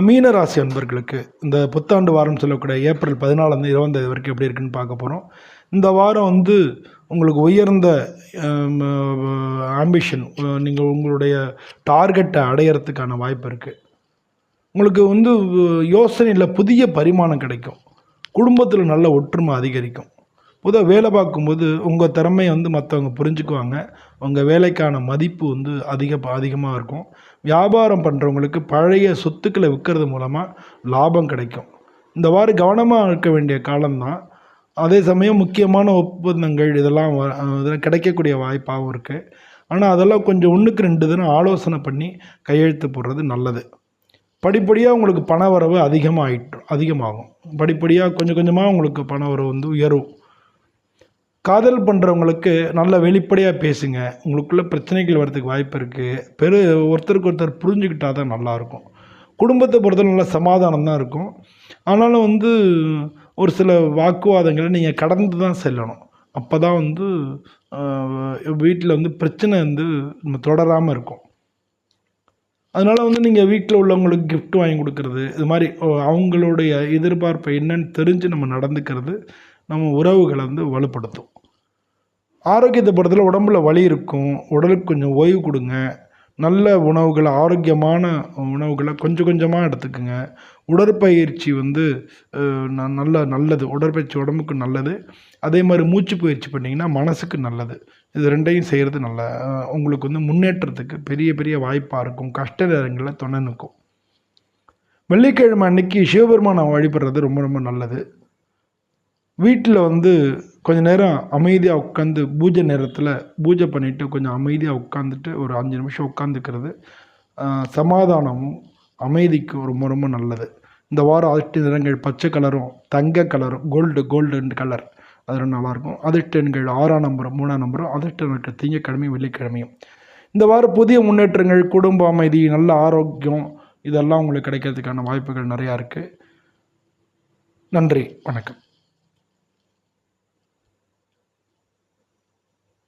மீன ராசி அன்பர்களுக்கு இந்த புத்தாண்டு வாரம் சொல்லக்கூடிய ஏப்ரல் 14 20 வரைக்கும் எப்படி இருக்குன்னு பார்க்க போகிறோம். இந்த வாரம் உங்களுக்கு உயர்ந்த ஆம்பிஷன், நீங்கள் உங்களுடைய டார்கெட்டை அடையிறதுக்கான வாய்ப்பு இருக்குது. உங்களுக்கு யோசனையில் புதிய பரிமாணம் கிடைக்கும். குடும்பத்தில் நல்ல ஒற்றுமை அதிகரிக்கும். பொதுவாக வேலை பார்க்கும்போது உங்கள் திறமையை மற்றவங்க புரிஞ்சுக்குவாங்க. உங்கள் வேலைக்கான மதிப்பு அதிகமாக இருக்கும். வியாபாரம் பண்ணுறவங்களுக்கு பழைய சொத்துக்களை விற்கிறது மூலமாக லாபம் கிடைக்கும். இந்த வாரம் கவனமாக இருக்க வேண்டிய காலம்தான். அதே சமயம் முக்கியமான ஒப்பந்தங்கள் இதெல்லாம் கிடைக்கக்கூடிய வாய்ப்பாகவும் இருக்குது. ஆனால் அதெல்லாம் கொஞ்சம் 1க்கு 2 தினம் ஆலோசனை பண்ணி கையெழுத்து போடுறது நல்லது. படிப்படியாக உங்களுக்கு பண வரவு அதிகமாகும். படிப்படியாக கொஞ்சம் கொஞ்சமாக உங்களுக்கு பண வரவு உயரும். காதல் பண்ணுறவங்களுக்கு நல்ல வெளிப்படையாக பேசுங்க. உங்களுக்குள்ள பிரச்சனைகள் வரதுக்கு வாய்ப்பு இருக்குது. ஒருத்தருக்கு ஒருத்தர் புரிஞ்சுக்கிட்டால் தான் நல்லாயிருக்கும். குடும்பத்தை பொறுத்தவரை நல்ல சமாதானம் தான் இருக்கும். ஆனாலும் ஒரு சில வாக்குவாதங்களை நீங்கள் கடந்து தான் செல்லணும். அப்போ தான் வீட்டில் பிரச்சனை தொடராமல் இருக்கும். அதனால் நீங்கள் வீட்டில் உள்ளவங்களுக்கு கிஃப்ட் வாங்கி கொடுக்கறது, இது மாதிரி அவங்களுடைய எதிர்பார்ப்பை என்னன்னு தெரிஞ்சு நம்ம நடந்துக்கிறது நம்ம உறவுகளை வலுப்படுத்தும். ஆரோக்கியத்தை பொறுத்தவரை உடம்புல வலி இருக்கும். உடலுக்கு கொஞ்சம் ஓய்வு கொடுங்க. நல்ல உணவுகளை, ஆரோக்கியமான உணவுகளை கொஞ்சம் கொஞ்சமாக எடுத்துக்குங்க. உடற்பயிற்சி நல்லது. உடற்பயிற்சி உடம்புக்கு நல்லது. அதே மாதிரி மூச்சு பயிற்சி பண்ணிங்கன்னா மனசுக்கு நல்லது. இது 2ஐயும் செய்கிறது உங்களுக்கு முன்னேற்றத்துக்கு பெரிய பெரிய வாய்ப்பாக இருக்கும். கஷ்ட நேரங்களில் துணை நிற்கும். வெள்ளிக்கிழமை அன்னைக்கு சிவபெருமானை வழிபடுறது ரொம்ப ரொம்ப நல்லது. வீட்டில் கொஞ்சம் நேரம் அமைதியாக உட்காந்து பூஜை நேரத்தில் பூஜை பண்ணிவிட்டு கொஞ்சம் அமைதியாக உட்காந்துட்டு ஒரு 5 நிமிஷம் உட்காந்துக்கிறது சமாதானமும் அமைதிக்கும் ரொம்ப ரொம்ப நல்லது. இந்த வாரம் அதிர்ஷ்ட நிறங்கள் பச்சை கலரும் தங்க கலரும் கோல்டு கலர் அது ரொம்ப நல்லாயிருக்கும். அதிர்ஷ்ட எண்கள் 6ஆம் நம்பரும் 3ஆம் நம்பரும். அதிர்ஷ்ட நாட்கள் திங்கட்கிழமையும் வெள்ளிக்கிழமையும். இந்த வாரம் புதிய முன்னேற்றங்கள், குடும்ப அமைதி, நல்ல ஆரோக்கியம் இதெல்லாம் உங்களுக்கு கிடைக்கிறதுக்கான வாய்ப்புகள் நிறையா இருக்குது. நன்றி, வணக்கம்.